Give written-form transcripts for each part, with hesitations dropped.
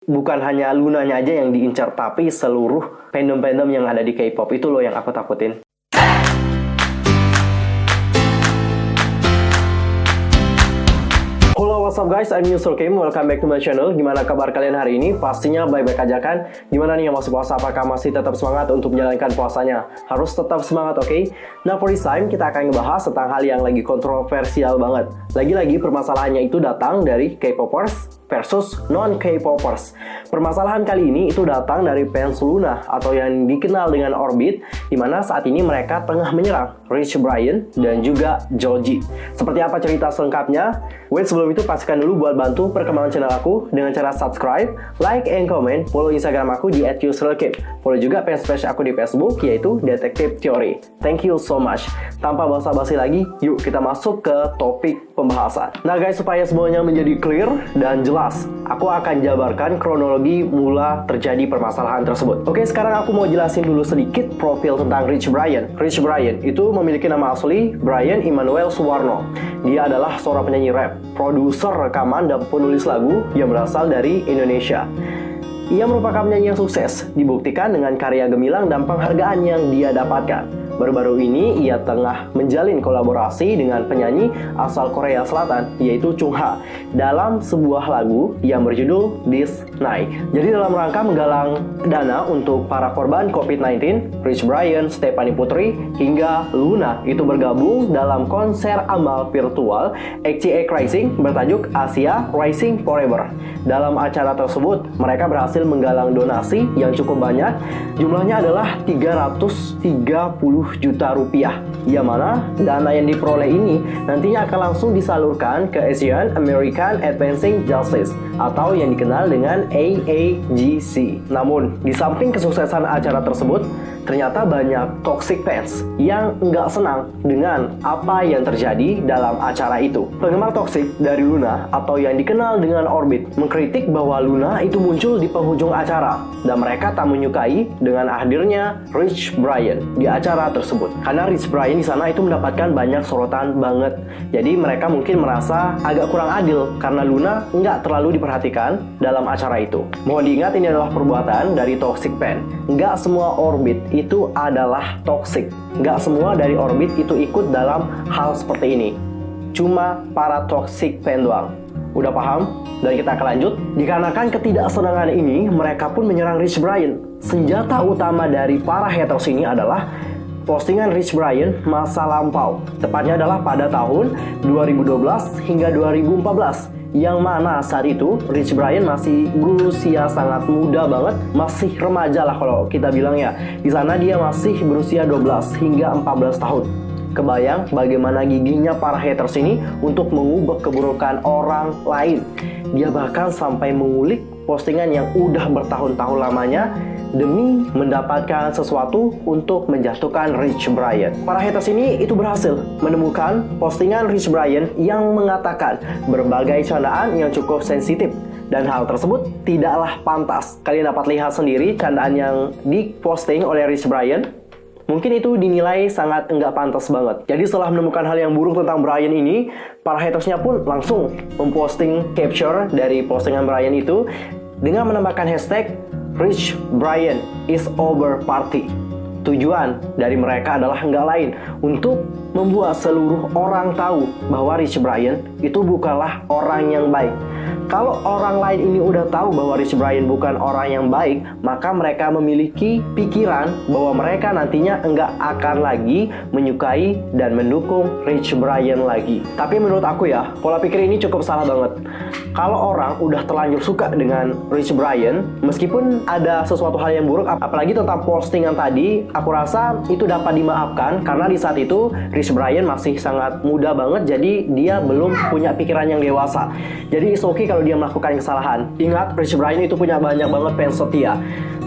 Bukan hanya Lunanya aja yang diincar, tapi seluruh fandom-fandom yang ada di K-pop. Itu loh yang aku takutin. Halo, what's up guys, I'm Yusuf Kim, welcome back to my channel. Gimana kabar kalian hari ini? Pastinya baik-baik aja kan? Gimana nih yang masih puasa, apakah masih tetap semangat untuk menjalankan puasanya? Harus tetap semangat, oke? Nah, for this time kita akan ngebahas tentang hal yang lagi kontroversial banget. Lagi-lagi permasalahannya itu datang dari K-popers versus non-K-popers. Permasalahan kali ini itu datang dari fans Luna atau yang dikenal dengan Orbit, di mana saat ini mereka tengah menyerang Rich Brian dan juga Joji. Seperti apa cerita selengkapnya? Wait, sebelum itu pastikan dulu buat bantu perkembangan channel aku dengan cara subscribe, like, and comment. Follow Instagram aku di @yusrelkim. Follow juga fanpage aku di Facebook, yaitu Detektif Teori. Thank you so much. Tanpa basa-basi lagi, yuk kita masuk ke topik pembahasan. Nah guys, supaya semuanya menjadi clear dan jelas, aku akan jabarkan kronologi mula terjadi permasalahan tersebut. Oke, sekarang aku mau jelasin dulu sedikit profil tentang Rich Brian. Rich Brian itu memiliki nama asli Brian Immanuel Suwarno. Dia adalah seorang penyanyi rap, produser rekaman, dan penulis lagu yang berasal dari Indonesia. Ia merupakan penyanyi yang sukses, dibuktikan dengan karya gemilang dan penghargaan yang dia dapatkan. Baru-baru ini ia tengah menjalin kolaborasi dengan penyanyi asal Korea Selatan, yaitu Chung Ha, dalam sebuah lagu yang berjudul This Night. Jadi dalam rangka menggalang dana untuk para korban COVID-19, Rich Brian, Stephanie Putri, hingga Luna itu bergabung dalam konser amal virtual XCX Rising bertajuk Asia Rising Forever. Dalam acara tersebut, mereka berhasil menggalang donasi yang cukup banyak. Jumlahnya adalah 330 juta rupiah, yang mana dana yang diperoleh ini nantinya akan langsung disalurkan ke Asian American Advancing Justice atau yang dikenal dengan AAGC. Namun, di samping kesuksesan acara tersebut, ternyata banyak toxic fans yang nggak senang dengan apa yang terjadi dalam acara itu. Penggemar toxic dari Luna atau yang dikenal dengan Orbit mengkritik bahwa Luna itu muncul di penghujung acara dan mereka tak menyukai dengan hadirnya Rich Brian di acara tersebut. Karena Rich Brian di sana itu mendapatkan banyak sorotan banget. Jadi mereka mungkin merasa agak kurang adil karena Luna nggak terlalu diperhatikan dalam acara itu. Mohon diingat, ini adalah perbuatan dari toxic fan. Nggak semua Orbit itu adalah toxic. Nggak semua dari Orbit itu ikut dalam hal seperti ini. Cuma para toxic fan doang. Udah paham? Dan kita akan lanjut. Dikarenakan ketidaksenangan ini, mereka pun menyerang Rich Brian. Senjata utama dari para haters ini adalah postingan Rich Brian masa lampau. Tepatnya adalah pada tahun 2012 hingga 2014. Yang mana saat itu Rich Brian masih berusia sangat muda banget, masih remaja lah kalau kita bilang ya. Di sana dia masih berusia 12 hingga 14 tahun. Kebayang bagaimana gigihnya para haters ini untuk mengubah keburukan orang lain. Dia bahkan sampai mengulik postingan yang udah bertahun-tahun lamanya demi mendapatkan sesuatu untuk menjatuhkan Rich Brian. Para haters ini itu berhasil menemukan postingan Rich Brian yang mengatakan berbagai candaan yang cukup sensitif, dan hal tersebut tidaklah pantas. Kalian dapat lihat sendiri candaan yang diposting oleh Rich Brian. Mungkin itu dinilai sangat enggak pantas banget. Jadi setelah menemukan hal yang buruk tentang Brian ini, para hatersnya pun langsung memposting capture dari postingan Brian itu dengan menambahkan hashtag Rich Brian is over party. Tujuan dari mereka adalah nggak lain untuk membuat seluruh orang tahu bahwa Rich Brian itu bukanlah orang yang baik. Kalau orang lain ini udah tahu bahwa Rich Brian bukan orang yang baik, maka mereka memiliki pikiran bahwa mereka nantinya enggak akan lagi menyukai dan mendukung Rich Brian lagi. Tapi menurut aku ya, pola pikir ini cukup salah banget. Kalau orang udah terlanjur suka dengan Rich Brian, meskipun ada sesuatu hal yang buruk, apalagi tentang postingan tadi, aku rasa itu dapat dimaafkan karena di saat itu Rich Brian masih sangat muda banget, jadi dia belum punya pikiran yang dewasa. Jadi it's okay kalau dia melakukan kesalahan. Ingat, Rich Brian itu punya banyak banget fans setia.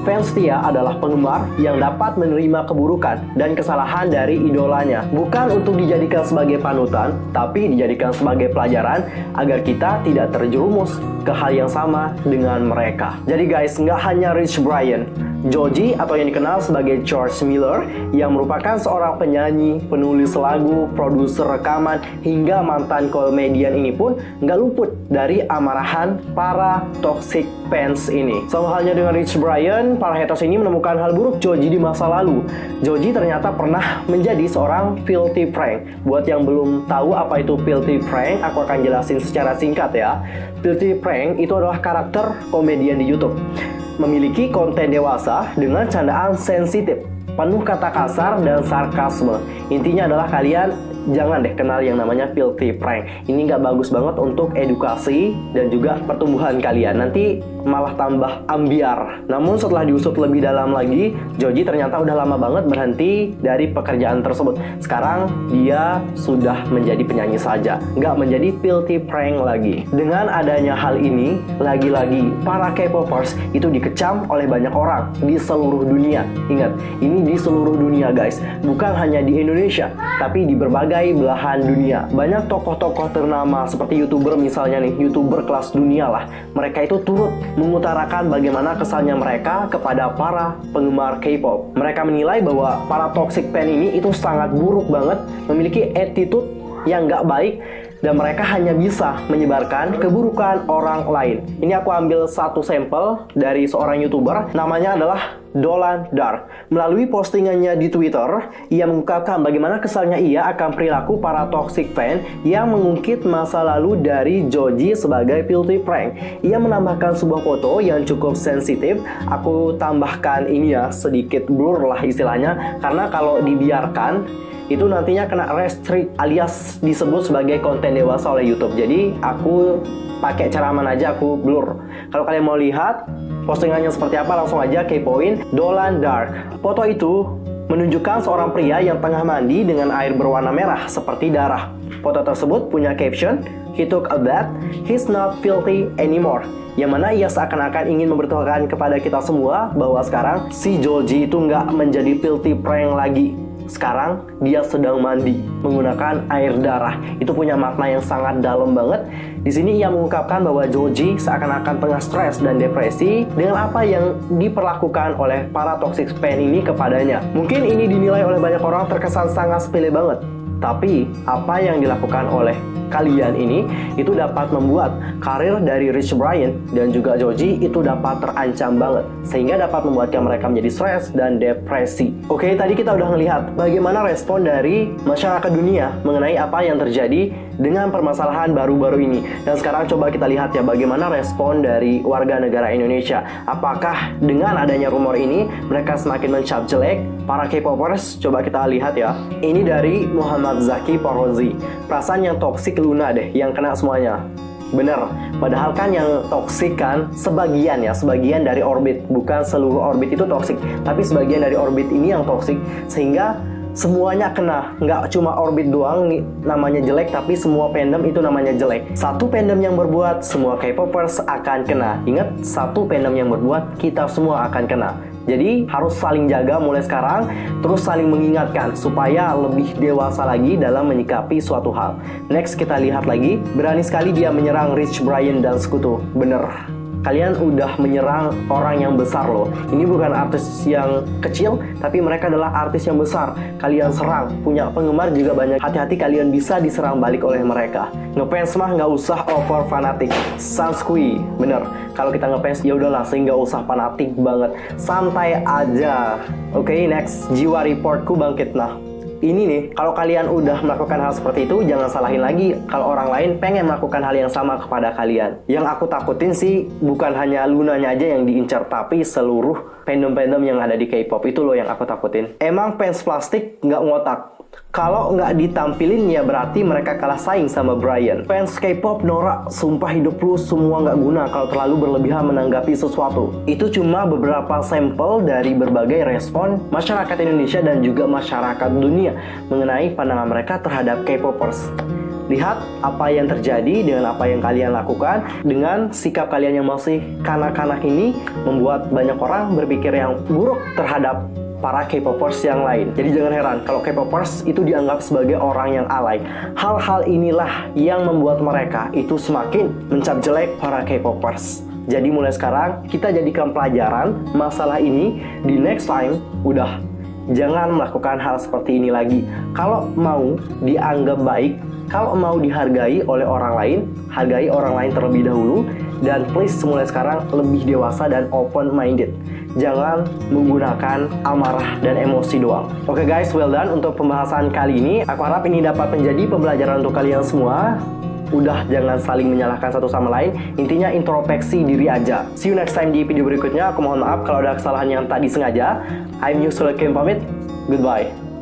Fans setia adalah penggemar yang dapat menerima keburukan dan kesalahan dari idolanya. Bukan untuk dijadikan sebagai panutan, tapi dijadikan sebagai pelajaran agar kita tidak terjerumus ke hal yang sama dengan mereka. Jadi guys, nggak hanya Rich Brian, Joji atau yang dikenal sebagai George Miller yang merupakan seorang penyanyi, penulis lagu, produser rekaman, hingga mantan komedian ini pun nggak luput dari amarahan para toxic fans ini. Sama halnya dengan Rich Brian, para haters ini menemukan hal buruk Joji di masa lalu. Joji ternyata pernah menjadi seorang filthy prank. Buat yang belum tahu apa itu filthy prank, aku akan jelasin secara singkat ya. Filthy prank itu adalah karakter komedian di YouTube. Memiliki konten dewasa dengan candaan sensitif, penuh kata kasar dan sarkasme. Intinya adalah kalian jangan deh kenal yang namanya filthy prank. Ini nggak bagus banget untuk edukasi dan juga pertumbuhan kalian. Nanti malah tambah ambiar. Namun setelah diusut lebih dalam lagi, Joji ternyata udah lama banget berhenti dari pekerjaan tersebut. Sekarang dia sudah menjadi penyanyi saja, nggak menjadi filthy prank lagi. Dengan adanya hal ini, lagi-lagi para K-popers itu dikecam oleh banyak orang di seluruh dunia. Ingat, ini di seluruh dunia guys, bukan hanya di Indonesia, tapi di berbagai belahan dunia. Banyak tokoh-tokoh ternama seperti YouTuber misalnya nih, YouTuber kelas dunia lah. Mereka itu turut mengutarakan bagaimana kesannya mereka kepada para penggemar K-pop. Mereka menilai bahwa para toxic fan ini itu sangat buruk banget, memiliki attitude yang nggak baik, dan mereka hanya bisa menyebarkan keburukan orang lain. Ini aku ambil satu sampel dari seorang YouTuber, namanya adalah Dolan Dark. Melalui postingannya di Twitter, ia mengungkapkan bagaimana kesalnya ia akan perilaku para toxic fan yang mengungkit masa lalu dari Joji sebagai filthy prank. Ia menambahkan sebuah foto yang cukup sensitif. Aku tambahkan ini ya, sedikit blur lah istilahnya, karena kalau dibiarkan itu nantinya kena restrict alias disebut sebagai konten dewasa oleh YouTube. Jadi aku pakai cara aman aja, aku blur. Kalau kalian mau lihat postingannya seperti apa, langsung aja kepoin Dolan Dark. Foto itu menunjukkan seorang pria yang tengah mandi dengan air berwarna merah seperti darah. Foto tersebut punya caption, "He took a bath, he's not filthy anymore." Yang mana ia seakan-akan ingin memberitahukan kepada kita semua bahwa sekarang si Joji itu nggak menjadi filthy prank lagi. Sekarang dia sedang mandi menggunakan air darah. Itu punya makna yang sangat dalam banget. Di sini ia mengungkapkan bahwa Joji seakan-akan tengah stres dan depresi dengan apa yang diperlakukan oleh para toxic fan ini kepadanya. Mungkin ini dinilai oleh banyak orang terkesan sangat sepele banget. Tapi apa yang dilakukan oleh kalian ini itu dapat membuat karir dari Rich Brian dan juga Joji itu dapat terancam banget, sehingga dapat membuatkan mereka menjadi stres dan depresi. Oke, tadi kita udah ngelihat bagaimana respon dari masyarakat dunia mengenai apa yang terjadi dengan permasalahan baru-baru ini. Dan sekarang coba kita lihat ya bagaimana respon dari warga negara Indonesia. Apakah dengan adanya rumor ini mereka semakin mencap jelek para K-popers? Coba kita lihat ya. Ini dari Muhammad Zaki Parrozi. Perasaan yang toksik Luna deh yang kena semuanya. Bener, padahal kan yang toksik kan sebagian dari orbit, bukan seluruh orbit itu toksik, tapi sebagian dari orbit ini yang toksik, sehingga semuanya kena. Nggak cuma orbit doang namanya jelek, tapi semua fandom itu namanya jelek. Satu fandom yang berbuat, semua K-popers akan kena. Ingat, satu fandom yang berbuat, kita semua akan kena. Jadi harus saling jaga mulai sekarang, terus saling mengingatkan supaya lebih dewasa lagi dalam menyikapi suatu hal. Next kita lihat lagi, berani sekali dia menyerang Rich Brian dan sekutu. Bener, kalian udah menyerang orang yang besar loh. Ini bukan artis yang kecil, tapi mereka adalah artis yang besar. Kalian serang, punya penggemar juga banyak. Hati-hati kalian bisa diserang balik oleh mereka. Ngefans mah nggak usah over fanatik. Sanskui, bener. Kalau kita ngefans ya udahlah, nggak usah fanatik banget. Santai aja. Oke, next, jiwa reportku bangkit. Nah, ini nih, kalau kalian udah melakukan hal seperti itu, jangan salahin lagi kalau orang lain pengen melakukan hal yang sama kepada kalian. Yang aku takutin sih, bukan hanya Lunanya aja yang diincar, tapi seluruh fandom-fandom yang ada di K-pop. Itu loh yang aku takutin. Emang fans plastik nggak ngotak. Kalau nggak ditampilin ya berarti mereka kalah saing sama Brian. Fans K-pop norak, sumpah hidup lu semua nggak guna kalau terlalu berlebihan menanggapi sesuatu. Itu cuma beberapa sampel dari berbagai respon masyarakat Indonesia dan juga masyarakat dunia mengenai pandangan mereka terhadap K-popers. Lihat apa yang terjadi dengan apa yang kalian lakukan. Dengan sikap kalian yang masih kanak-kanak ini membuat banyak orang berpikir yang buruk terhadap para K-popers yang lain. Jadi jangan heran kalau K-popers itu dianggap sebagai orang yang alay. Hal-hal inilah yang membuat mereka itu semakin mencap jelek para K-popers. Jadi mulai sekarang kita jadikan pelajaran masalah ini di next time. Udah, jangan melakukan hal seperti ini lagi. Kalau mau dianggap baik, kalau mau dihargai oleh orang lain, hargai orang lain terlebih dahulu. Dan please mulai sekarang lebih dewasa dan open-minded. Jangan menggunakan amarah dan emosi doang. Oke guys, well done untuk pembahasan kali ini. Aku harap ini dapat menjadi pembelajaran untuk kalian semua. Udah, jangan saling menyalahkan satu sama lain. Intinya introspeksi diri aja. See you next time di video berikutnya. Aku mohon maaf kalau ada kesalahan yang tak disengaja. I'm Yusuf Kim pamit. Goodbye.